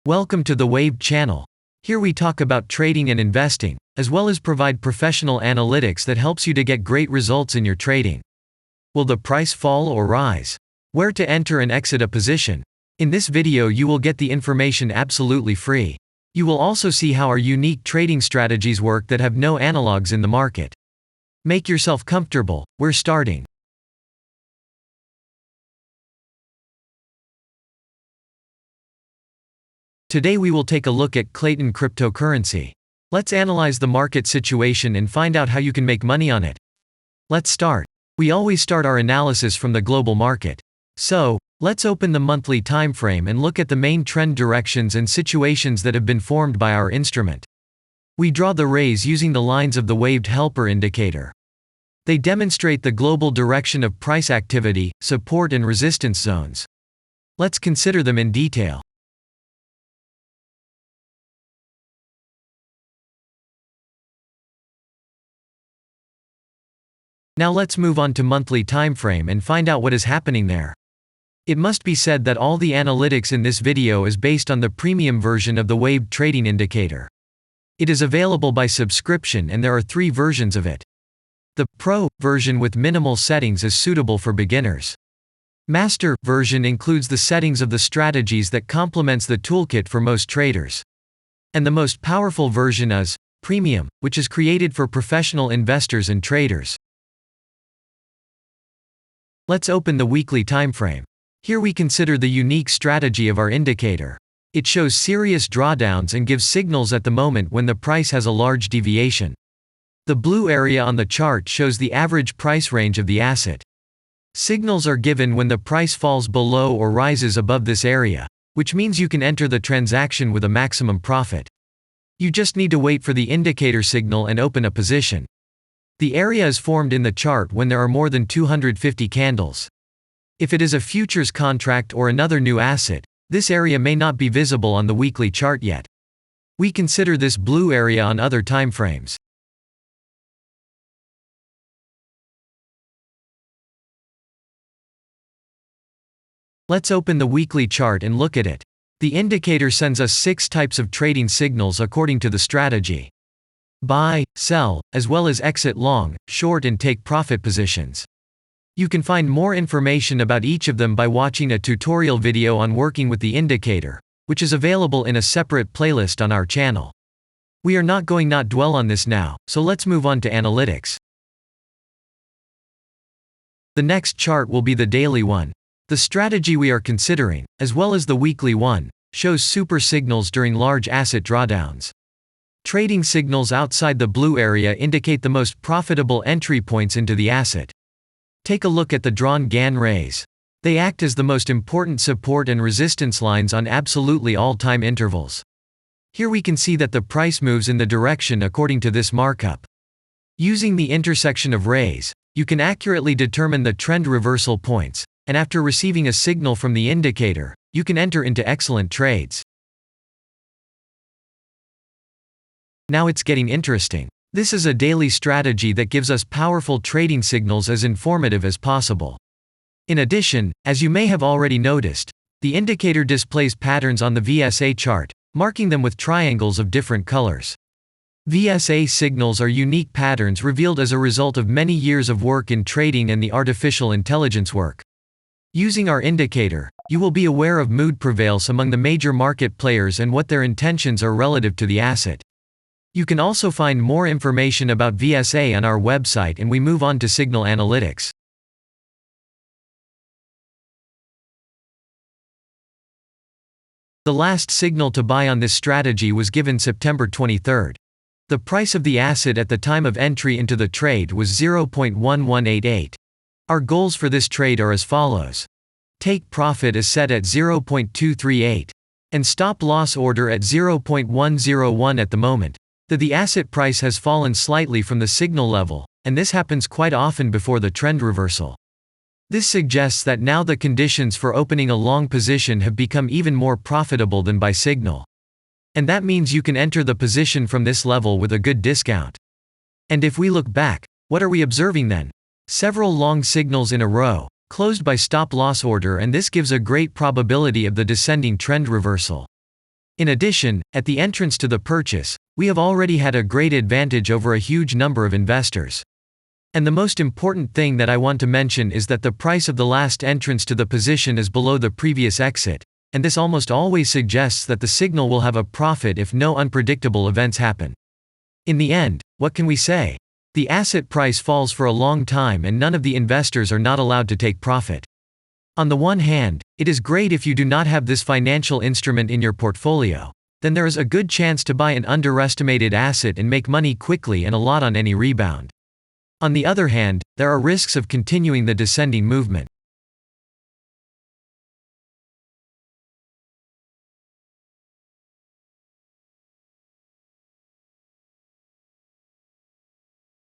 Welcome to the Wave channel. Here we talk about trading and investing, as well as provide professional analytics that helps you to get great results in your trading. Will the price fall or rise? Where to enter and exit a position? In this video you will get the information absolutely free. You will also see how our unique trading strategies work that have no analogs in the market. Make yourself comfortable, we're starting. Today we will take a look at Klayton cryptocurrency. Let's analyze the market situation and find out how you can make money on it. Let's start. We always start our analysis from the global market. So, let's open the monthly time frame and look at the main trend directions and situations that have been formed by our instrument. We draw the rays using the lines of the waved helper indicator. They demonstrate the global direction of price activity, support and resistance zones. Let's consider them in detail. Now let's move on to monthly time frame and find out what is happening there. It must be said that all the analytics in this video is based on the premium version of the waved trading indicator. It is available by subscription and there are 3 versions of it. The Pro version with minimal settings is suitable for beginners. Master version includes the settings of the strategies that complements the toolkit for most traders. And the most powerful version is Premium, which is created for professional investors and traders. Let's open the weekly time frame. Here we consider the unique strategy of our indicator. It shows serious drawdowns and gives signals at the moment when the price has a large deviation. The blue area on the chart shows the average price range of the asset. Signals are given when the price falls below or rises above this area, which means you can enter the transaction with a maximum profit. You just need to wait for the indicator signal and open a position. The area is formed in the chart when there are more than 250 candles. If it is a futures contract or another new asset, this area may not be visible on the weekly chart yet. We consider this blue area on other time frames. Let's open the weekly chart and look at it. The indicator sends us 6 types of trading signals according to the strategy. Buy, sell, as well as exit long, short and take profit positions. You can find more information about each of them by watching a tutorial video on working with the indicator, which is available in a separate playlist on our channel. We are not going to dwell on this now, so let's move on to analytics. The next chart will be the daily one. The strategy we are considering, as well as the weekly one, shows super signals during large asset drawdowns. Trading signals outside the blue area indicate the most profitable entry points into the asset. Take a look at the drawn Gann rays. They act as the most important support and resistance lines on absolutely all time intervals. Here we can see that the price moves in the direction according to this markup. Using the intersection of rays, you can accurately determine the trend reversal points, and after receiving a signal from the indicator, you can enter into excellent trades. Now it's getting interesting. This is a daily strategy that gives us powerful trading signals as informative as possible. In addition, as you may have already noticed, the indicator displays patterns on the VSA chart, marking them with triangles of different colors. VSA signals are unique patterns revealed as a result of many years of work in trading and the artificial intelligence work. Using our indicator, you will be aware of mood prevails among the major market players and what their intentions are relative to the asset. You can also find more information about VSA on our website, and we move on to signal analytics. The last signal to buy on this strategy was given September 23rd. The price of the asset at the time of entry into the trade was 0.1188. Our goals for this trade are as follows. Take profit is set at 0.238. And stop loss order at 0.101 at the moment. The asset price has fallen slightly from the signal level, and this happens quite often before the trend reversal. This suggests that now the conditions for opening a long position have become even more profitable than by signal. And that means you can enter the position from this level with a good discount. And if we look back, what are we observing then? Several long signals in a row, closed by stop loss order, and this gives a great probability of the descending trend reversal. In addition, at the entrance to the purchase, we have already had a great advantage over a huge number of investors. And the most important thing that I want to mention is that the price of the last entrance to the position is below the previous exit, and this almost always suggests that the signal will have a profit if no unpredictable events happen. In the end, what can we say? The asset price falls for a long time and none of the investors are not allowed to take profit. On the one hand, it is great if you do not have this financial instrument in your portfolio. Then there is a good chance to buy an underestimated asset and make money quickly and a lot on any rebound. On the other hand, there are risks of continuing the descending movement.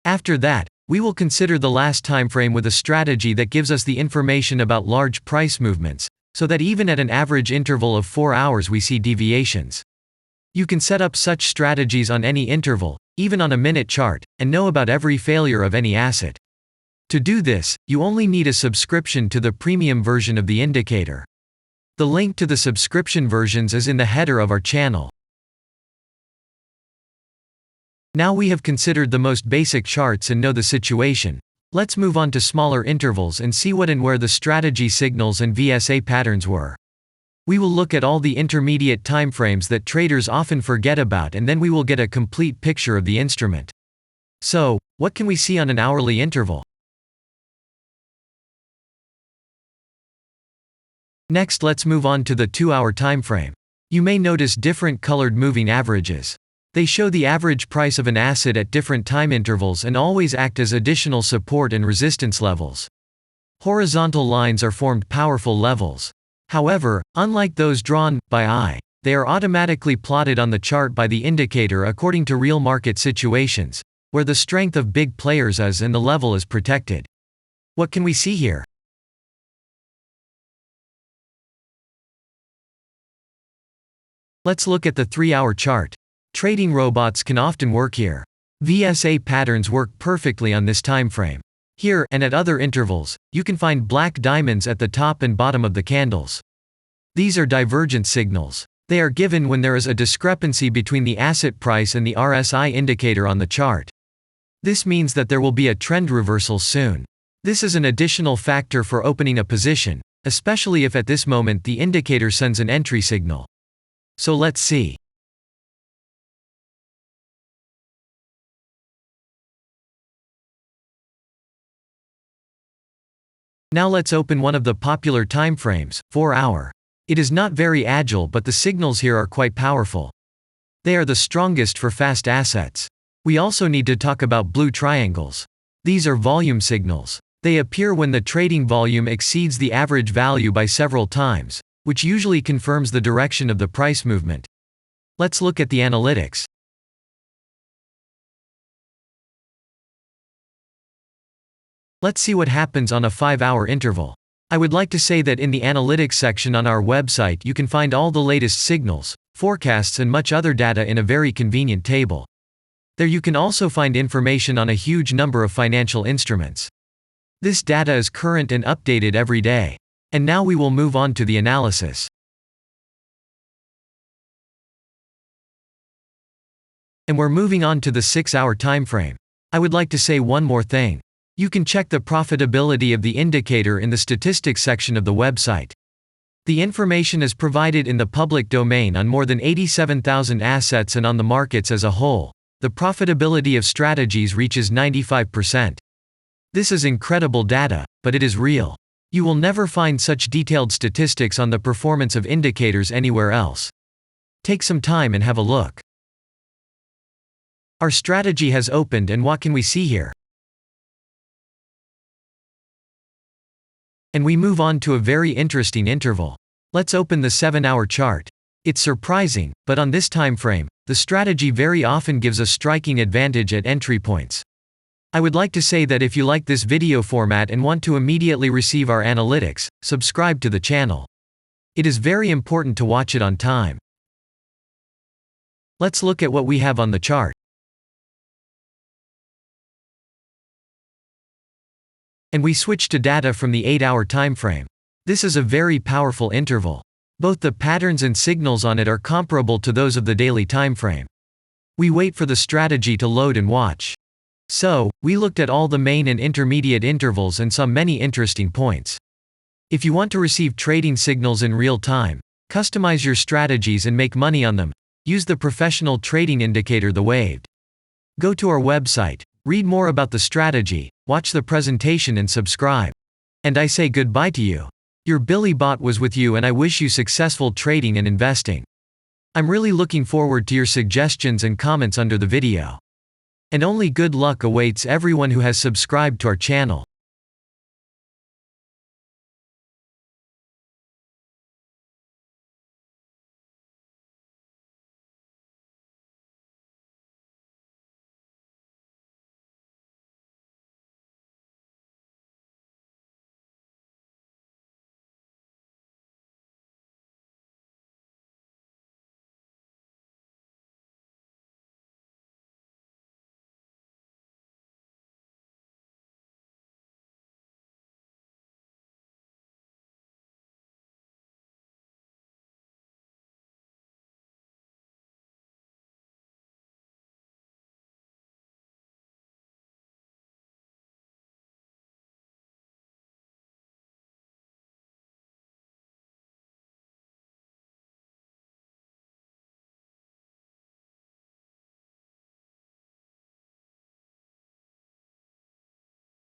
After that, we will consider the last timeframe with a strategy that gives us the information about large price movements, so that even at an average interval of 4 hours we see deviations. You can set up such strategies on any interval, even on a minute chart, and know about every failure of any asset. To do this, you only need a subscription to the premium version of the indicator. The link to the subscription versions is in the header of our channel. Now we have considered the most basic charts and know the situation. Let's move on to smaller intervals and see what and where the strategy signals and VSA patterns were. We will look at all the intermediate timeframes that traders often forget about, and then we will get a complete picture of the instrument. So, what can we see on an hourly interval? Next, let's move on to the 2-hour timeframe. You may notice different colored moving averages. They show the average price of an asset at different time intervals and always act as additional support and resistance levels. Horizontal lines are formed powerful levels. However, unlike those drawn by eye, they are automatically plotted on the chart by the indicator according to real market situations, where the strength of big players is and the level is protected. What can we see here? Let's look at the 3-hour chart. Trading robots can often work here. VSA patterns work perfectly on this time frame. Here, and at other intervals, you can find black diamonds at the top and bottom of the candles. These are divergent signals. They are given when there is a discrepancy between the asset price and the RSI indicator on the chart. This means that there will be a trend reversal soon. This is an additional factor for opening a position, especially if at this moment the indicator sends an entry signal. So let's see. Now let's open one of the popular timeframes, 4-hour. It is not very agile, but the signals here are quite powerful. They are the strongest for fast assets. We also need to talk about blue triangles. These are volume signals. They appear when the trading volume exceeds the average value by several times, which usually confirms the direction of the price movement. Let's look at the analytics. Let's see what happens on a 5-hour interval. I would like to say that in the analytics section on our website you can find all the latest signals, forecasts and much other data in a very convenient table. There you can also find information on a huge number of financial instruments. This data is current and updated every day. And now we will move on to the analysis. And we're moving on to the 6-hour timeframe. I would like to say one more thing. You can check the profitability of the indicator in the statistics section of the website. The information is provided in the public domain on more than 87,000 assets, and on the markets as a whole, the profitability of strategies reaches 95%. This is incredible data, but it is real. You will never find such detailed statistics on the performance of indicators anywhere else. Take some time and have a look. Our strategy has opened, and what can we see here? And we move on to a very interesting interval. Let's open the 7-hour chart. It's surprising, but on this time frame, the strategy very often gives a striking advantage at entry points. I would like to say that if you like this video format and want to immediately receive our analytics, subscribe to the channel. It is very important to watch it on time. Let's look at what we have on the chart. And we switch to data from the 8-hour timeframe. This is a very powerful interval. Both the patterns and signals on it are comparable to those of the daily timeframe. We wait for the strategy to load and watch. So, we looked at all the main and intermediate intervals and saw many interesting points. If you want to receive trading signals in real time, customize your strategies and make money on them, use the professional trading indicator the Waved. Go to our website, read more about the strategy, watch the presentation and subscribe. And I say goodbye to you. Your Billy Bot was with you and I wish you successful trading and investing. I'm really looking forward to your suggestions and comments under the video. And only good luck awaits everyone who has subscribed to our channel.